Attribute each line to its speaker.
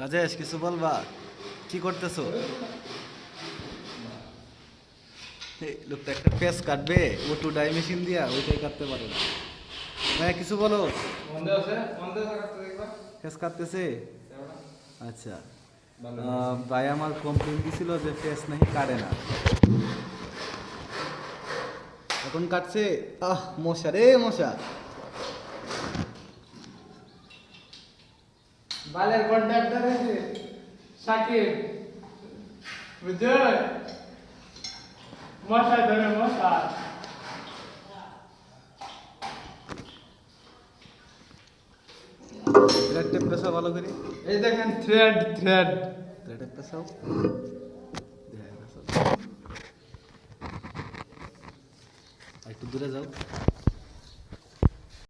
Speaker 1: রাজেশ কিছু বলবা? কি করতেছো? এই লোকটা একটা পেস কাটবে, ও টু ডাই মেশিন দিয়া ওইটাই কাটতে পারে না। হ্যাঁ কিছু বলো। পেস কাটতেছে। আচ্ছা। ভাই আমার কমপ্লেন দিছিল যে পেস নাকি কাটে না। এখন কাটছে। মশা রে মশা।
Speaker 2: বালের কন্ট্রাক্টর আছে সাকিব, বুঝছো? মশা ধরে মশা।
Speaker 1: থ্রেড টেপ পেছাও ভালো করে।
Speaker 2: এই দেখেন থ্রেড থ্রেড।
Speaker 1: থ্রেড টেপ পেছাও। একটু দূরে যাও।